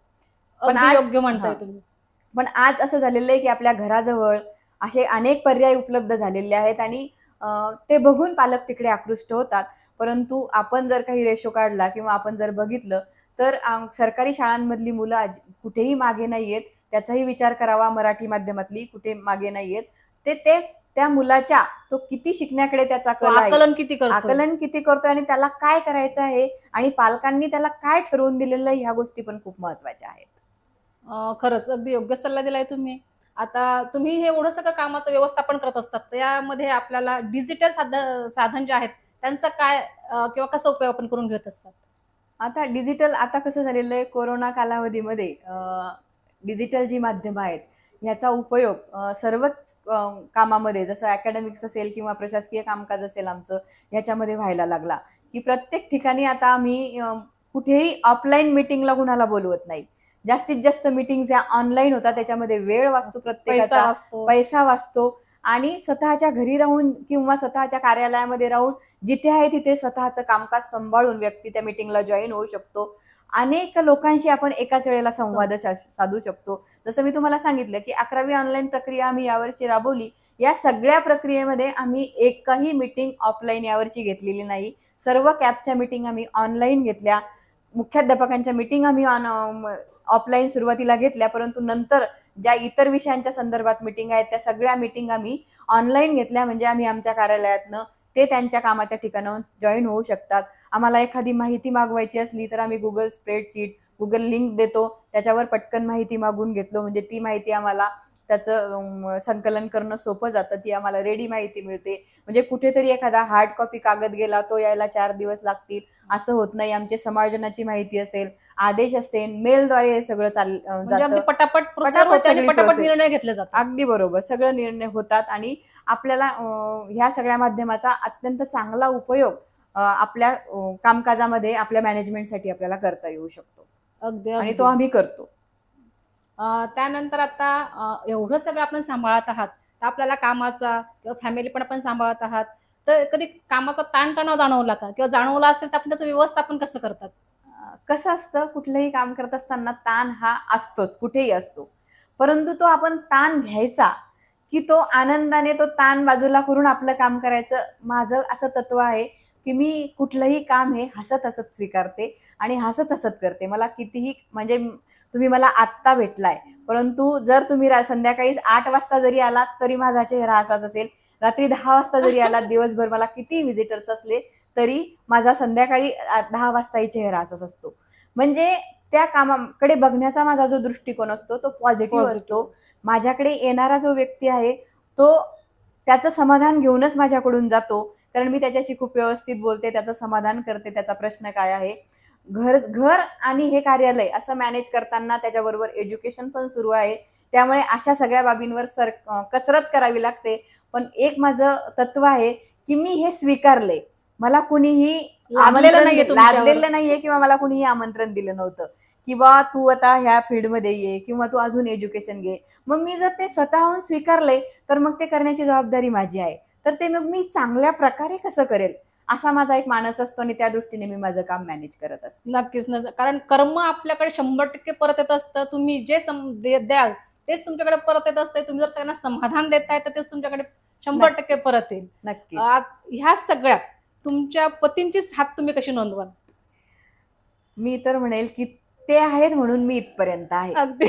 S1: पण आज योग्य म्हणताय तुम्ही.
S2: पण आज असं झालेलं आहे की आपल्या घराजवळ असे अनेक पर्याय उपलब्ध झालेले आहेत आणि ते बघून पालक तिकडे आकृष्ट होतात. परंतु आपण जर काही रेशो काढला किंवा आपण जर बघितलं तर सरकारी शाळांमधली मुलं कुठेही मागे नाहीयेत. त्याचाही विचार करावा. मराठी माध्यमातली कुठे मागे नाहीयेत. ते त्या मुलाच्या तो किती शिकण्याकडे त्याचा कल आहे, आकलन किती करतोय आणि त्याला काय करायचं आहे आणि पालकांनी त्याला काय ठरवून दिलेलं आहे, ह्या गोष्टी पण खूप महत्वाच्या आहेत.
S1: खरंच अगदी योग्य सल्ला दिलाय तुम्ही. आता तुम्ही हे एवढं सगळं कामाचं व्यवस्थापन करत असतात, त्यामध्ये आपल्याला डिजिटल साधन जे आहेत त्यांचा काय किंवा कसा उपयोग आपण करून घेत असतात?
S2: आता डिजिटल, आता कसं झालेलं आहे, कोरोना कालावधीमध्ये डिजिटल जी माध्यमं आहेत ह्याचा उपयोग सर्वच कामामध्ये, जसं अकॅडमिक्स असेल किंवा प्रशासकीय कामकाज असेल आमचं, ह्याच्यामध्ये व्हायला लागला. की प्रत्येक ठिकाणी आता आम्ही कुठेही ऑफलाईन मिटिंगला कुणाला बोलवत नाही. जास्तीत जास्त मीटिंग ज्या ऑनलाईन होतात त्याच्यामध्ये वेळ वाचतो, प्रत्येकाचा पैसा वाचतो आणि स्वतःच्या घरी राहून किंवा स्वतःच्या कार्यालयामध्ये राहून जिथे आहे तिथे स्वतःचं कामकाज सांभाळून व्यक्ती त्या मीटिंगला जॉईन होऊ शकतो. अनेक लोकांशी आपण एकाच वेळेला संवाद साधू शकतो. जसं मी तुम्हाला सांगितलं की 11वी ऑनलाईन प्रक्रिया आम्ही यावर्षी राबवली. या सगळ्या प्रक्रियेमध्ये आम्ही एकही मीटिंग ऑफलाईन यावर्षी घेतलेली नाही. सर्व कॅबच्या मीटिंग आम्ही ऑनलाईन घेतल्या. मुख्याध्यापकांच्या मीटिंग आम्ही ऑफलाईन सुरुवातीला घेतल्या, परंतु नंतर ज्या इतर विषयांच्या संदर्भात मीटिंग आहेत त्या सगळ्या मीटिंग आम्ही ऑनलाईन घेतल्या. म्हणजे आम्ही आमच्या कार्यालयातनं ते त्यांच्या कामाच्या ठिकाणाहून जॉईन होऊ शकतात. आम्हाला एखादी माहिती मागवायची असली तर आम्ही गुगल स्प्रेडशीट, गुगल लिंक देतो, त्याच्यावर पटकन माहिती मागून घेतलो म्हणजे ती माहिती आम्हाला त्याचं संकलन करणं सोपं जातं. ती आम्हाला रेडी माहिती मिळते. म्हणजे कुठेतरी एखादा हार्ड कॉपी कागद गेला, तो यायला 4 दिवस लागतील असं होत नाही. आमची समायोजनाची माहिती असेल, आदेश असेल, मेलद्वारे हे सगळं जातं.
S1: पटापट निर्णय घेतले जातात.
S2: अगदी बरोबर, सगळं निर्णय होतात आणि आपल्याला ह्या सगळ्या माध्यमाचा अत्यंत चांगला उपयोग आपल्या कामकाजामध्ये, आपल्या मॅनेजमेंटसाठी आपल्याला करता येऊ शकतो.
S1: अगदी
S2: आणि तो आम्ही करतो.
S1: त्यानंतर आता एवढं सगळं आपण सांभाळत आहात, तर आपल्याला कामाचा किंवा फॅमिली पण आपण सांभाळत आहात, तर कधी कामाचा ताणतणाव जाणवला का? किंवा जाणवला असेल तर आपण त्याचं व्यवस्थापन कसं करतात?
S2: कसं असतं, कुठलंही काम करत असताना ताण हा असतोच, कुठेही असतो. परंतु तो आपण ताण घ्यायचा, की तो आनंदाने तो ताण बाजूला करून आपलं काम करायचं. माझं असं तत्व आहे, की मी कुठलंही काम हे हसत-हसत स्वीकारते आणि हसत-हसत करते. मला कितीही म्हणजे तुम्ही मला आत्ता भेटलाय, परंतु जर तुम्ही संध्याकाळी 8 वाजता जरी आलात, तरी माझा चेहरा असाच असेल. रात्री 10 वाजता जरी आलात, दिवसभर मला कितीही व्हिजिटर्स असले, तरी माझा संध्याकाळी 10 वाजताही चेहरा असाच असतो. म्हणजे त्या कामाकडे बघण्याचा माझा जो दृष्टिकोन असतो तो पॉझिटिव्ह
S1: पॉझिटिव्ह.
S2: असतो. माझ्याकडे येणारा जो व्यक्ती आहे तो त्याचं समाधान घेऊनच माझ्याकडून जातो. कारण मी त्याच्याशी खूप व्यवस्थित बोलते, त्याचं समाधान करते, त्याचा प्रश्न काय आहे. घर घर आणि हे कार्यालय असं मॅनेज करताना त्याच्याबरोबर एज्युकेशन पण सुरू आहे. त्यामुळे अशा सगळ्या बाबींवर कसरत करावी लागते. पण एक माझं तत्व आहे, की मी हे स्वीकारलंय. मला कुणीही
S1: लादलेलं नाहीये तुमच्यावर.
S2: लादलेलं नाहीये किंवा मला कुणीही आमंत्रण दिलं नव्हतं, की बा तू आता ह्या फील्डमध्ये ये किंवा तू अजून एज्युकेशन घे. मग मी जर ते स्वतःहून स्वीकारलंय, तर मग ते करण्याची जबाबदारी माझी आहे. तर ते मग मी चांगल्या प्रकारे कसं करेल, असा माझा एक मानस असतो आणि त्या दृष्टीने मी माझं काम मॅनेज करत असते.
S1: नक्कीच. कारण कर्म आपल्याकडे 100% परत येत असतं. तुम्ही जे द्याल तेच तुमच्याकडे परत येत असते. तुम्ही जर सगळ्यांना समाधान देताय तर तेच तुमच्याकडे 100%
S2: नक्कीच.
S1: परत येईल.
S2: नक्कीच.
S1: ह्या सगळ्यात तुमच्या पतींची साथ तुम्ही कशी नोंदवाल?
S2: मी तर म्हणेल, की ते आहेत म्हणून मी इथपर्यंत आहे.
S1: अगदी.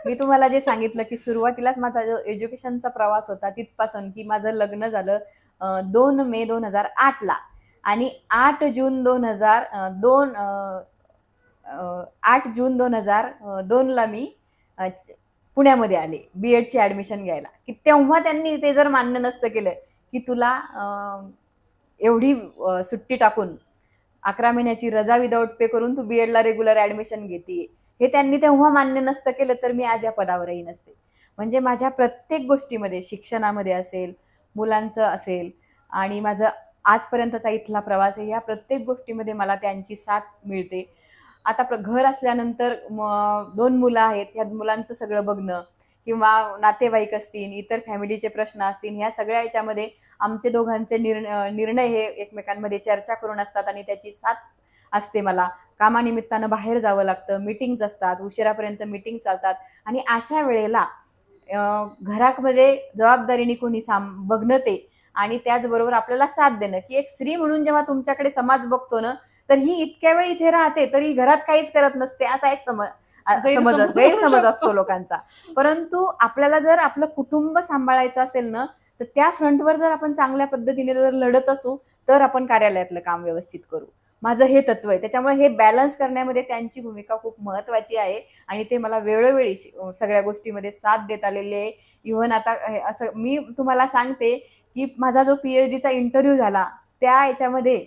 S2: मी तुम्हाला जे सांगितलं, की सुरुवातीलाच माझा जो एज्युकेशनचा प्रवास होता तिथपासून, की माझं लग्न झालं 2 मे 2008 ला आणि 8 जून 2002 ला मी पुण्यामध्ये आले बी-एडची ॲडमिशन घ्यायला. की तेव्हा त्यांनी ते जर मान्य नसतं केलं, की तुला एवढी सुट्टी टाकून 11 महिन्याची रजा विदाऊट पे करून तू बी-एडला रेग्युलर ॲडमिशन घेतीये. हे त्यांनी तेव्हा मान्य नसतं केलं, तर मी आज या पदावरही नसते. म्हणजे माझ्या प्रत्येक गोष्टीमध्ये शिक्षणामध्ये असेल, मुलांचं असेल आणि माझं आजपर्यंतचा इथला प्रवास आहे, या प्रत्येक गोष्टीमध्ये मला त्यांची साथ मिळते. आता घर असल्यानंतर 2 मुलं आहेत, ह्या मुलांचं सगळं बघणं किंवा नातेवाईक असतील, इतर फॅमिलीचे प्रश्न असतील, ह्या सगळ्या ह्याच्यामध्ये आमचे दोघांचे निर्णय हे एकमेकांमध्ये चर्चा करून असतात आणि त्याची साथ असते मला. कामानिमित्तानं बाहेर जावं लागतं, मीटिंग्ज असतात, उशिरापर्यंत मीटिंग चालतात आणि अशा वेळेला घरामध्ये जबाबदारीने कोणी बघणं ते आणि त्याचबरोबर आपल्याला साथ देणं, की एक स्त्री म्हणून जेव्हा तुमच्याकडे समाज बघतो ना, तर ही इतक्या वेळ इथे राहते तरी घरात काहीच करत नसते, असा एक गैरसमज असतो लोकांचा. परंतु आपल्याला जर आपलं कुटुंब सांभाळायचं असेल ना, तर त्या फ्रंटवर जर आपण चांगल्या पद्धतीने जर लढत असू, तर आपण कार्यालयातलं काम व्यवस्थित करू. माझं हे तत्व आहे. त्याच्यामुळे हे बॅलन्स करण्यामध्ये त्यांची भूमिका खूप महत्त्वाची आहे आणि ते मला वेळोवेळी सगळ्या गोष्टीमध्ये साथ देत आलेले आहे. इव्हन आता असं मी तुम्हाला सांगते, की माझा जो पी-एच-डीचा इंटरव्ह्यू झाला, त्या याच्यामध्ये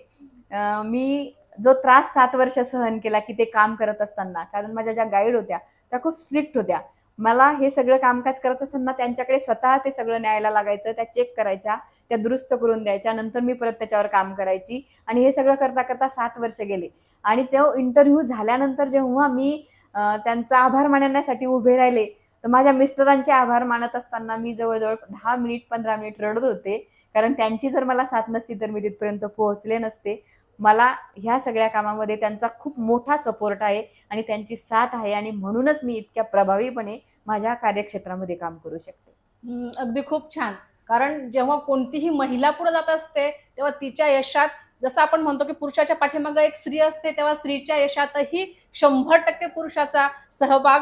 S2: मी जो त्रास 7 वर्ष सहन केला, की ते काम करत असताना. कारण माझ्या ज्या गाईड होत्या, त्या खूप स्ट्रिक्ट होत्या. मला हे सगळं कामकाज करत असताना त्यांच्याकडे स्वतः ते सगळं न्यायला लागायचं. त्या चेक करायच्या, त्या दुरुस्त करून द्यायच्या. नंतर मी परत त्याच्यावर काम करायची आणि हे सगळं करता-करता 7 वर्ष गेले. आणि तो इंटरव्ह्यू झाल्यानंतर जेव्हा मी त्यांचा आभार मानण्यासाठी उभे राहिले, तर माझ्या मिस्टरांचे आभार मानत असताना मी जवळ-जवळ 10 मिनिट, 15 मिनिट रडत होते. कारण त्यांची जर मला साथ नसती, तर मी तिथपर्यंत पोहोचले नसते. मला ह्या सगळ्या कामामध्ये त्यांचा खूप मोठा सपोर्ट आहे आणि त्यांची साथ आहे आणि म्हणूनच मी इतक्या प्रभावीपणे माझ्या कार्यक्षेत्रामध्ये काम करू शकते.
S1: अगदी खूप छान. कारण जेव्हा कोणतीही महिला पुढे जात असते, तेव्हा तिच्या यशात जसं आपण म्हणतो, की पुरुषाच्या पाठीमागे एक स्त्री असते, तेव्हा स्त्रीच्या यशातही 100% पुरुषाचा सहभाग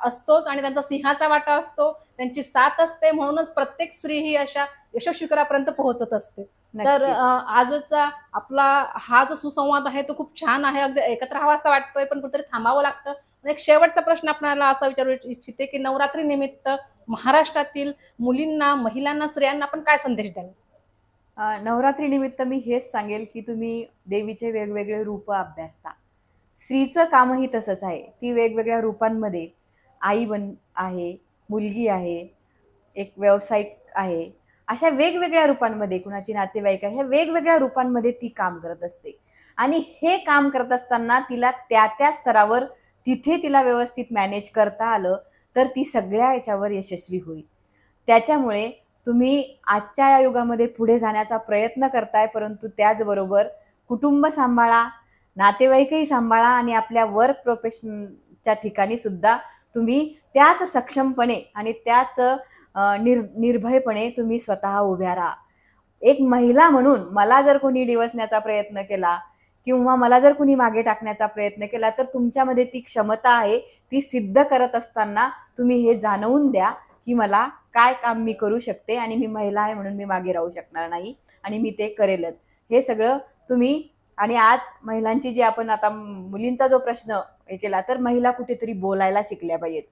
S1: असतोच आणि त्यांचा सिंहाचा वाटा असतो. त्यांची साथ असते. म्हणूनच प्रत्येक स्त्री ही अशा यशस्वी शिखरापर्यंत पोहोचत असते. तर
S2: नक्कीच.
S1: आजचा आपला हा जो सुसंवाद आहे तो खूप छान आहे. अगदी एकत्र राहावं असं वाटतंय, पण कुठेतरी थांबावं लागतं. आणि एक शेवटचा प्रश्न आपल्याला असा विचारू इच्छिते, की नवरात्री निमित्त महाराष्ट्रातील मुलींना, महिलांना, स्त्रियांना आपण काय संदेश द्याल?
S2: नवरात्री निमित्त मी हेच सांगेल, की तुम्ही देवीचे वेगवेगळे रूप अभ्यासता. स्त्रीचं कामही तसंच आहे. ती वेगवेगळ्या रूपांमध्ये आई आहे, मुलगी आहे, एक व्यावसायिक आहे. अशा वेगवेगळ्या रूपांमध्ये कुणाची नातेवाईक आहे, ह्या वेगवेगळ्या रूपांमध्ये ती काम करत असते. आणि हे काम करत असताना तिला त्या स्तरावर तिथे तिला व्यवस्थित मॅनेज करता आलं, तर ती सगळ्या याच्यावर यशस्वी होईल. त्याच्यामुळे तुम्ही आजच्या या युगामध्ये पुढे जाण्याचा प्रयत्न करताय, परंतु त्याचबरोबर कुटुंब सांभाळा, नातेवाईकही सांभाळा आणि आपल्या वर्क प्रोफेशनच्या ठिकाणी सुद्धा तुम्ही त्याच सक्षमपणे आणि त्याच निर्भयपणे तुम्ही स्वतः उभ्या राहा. एक महिला म्हणून मला जर कोणी डिवचण्याचा प्रयत्न केला किंवा मला जर कोणी मागे टाकण्याचा प्रयत्न केला, तर तुमच्यामध्ये ती क्षमता आहे. ती सिद्ध करत असताना तुम्ही हे जाणवून द्या की मला काय काम मी करू शकते आणि मी महिला आहे म्हणून मी मागे राहू शकणार नाही आणि मी ते करेलच. हे सगळं तुम्ही आणि आज महिलांची जी आपण आता मुलींचा जो प्रश्न हे केला, तर महिला कुठेतरी बोलायला शिकल्या पाहिजेत.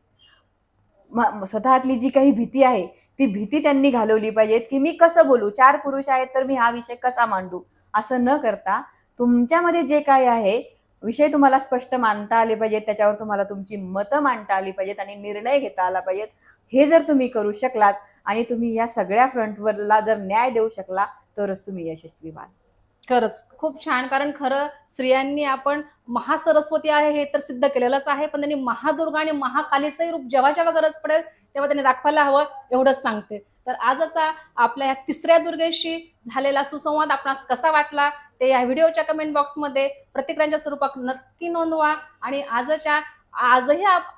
S2: स्वतःतली जी काही भीती आहे ती भीती त्यांनी घालवली पाहिजेत की मी कसं बोलू, 4 पुरुष आहेत तर मी हा विषय कसा मांडू, असं न करता तुमच्यामध्ये जे काय आहे विषय तुम्हाला स्पष्ट मांडता आले पाहिजेत, त्याच्यावर तुम्हाला तुमची मतं मांडता आली पाहिजेत आणि निर्णय घेता आला पाहिजेत. हे जर तुम्ही करू शकलात आणि तुम्ही या सगळ्या फ्रंटवरला जर न्याय देऊ शकला तरच तुम्ही यशस्वी व्हाल.
S1: खरंच खूप छान. कारण खरं स्त्रियांनी आपण महासरस्वती आहे हे तर सिद्ध केलेलंच आहे, पण त्यांनी महादुर्गा आणि महाकालीचंही रूप जेव्हा जेव्हा गरज पडेल तेव्हा त्यांनी दाखवायला हवं, एवढंच सांगते. तर आजचा आपल्या या तिसऱ्या दुर्गेशी झालेला सुसंवाद आपणास कसा वाटला ते या व्हिडिओच्या कमेंट बॉक्समध्ये प्रतिक्रियांच्या स्वरूपात नक्की नोंदवा. आणि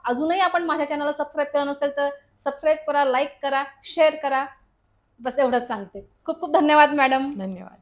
S1: अजूनही आपण माझ्या चॅनलला सबस्क्राईब केलं नसेल तर सबस्क्राईब करा, लाईक करा, शेअर करा. बस एवढंच सांगते. खूप खूप धन्यवाद मॅडम.
S2: धन्यवाद.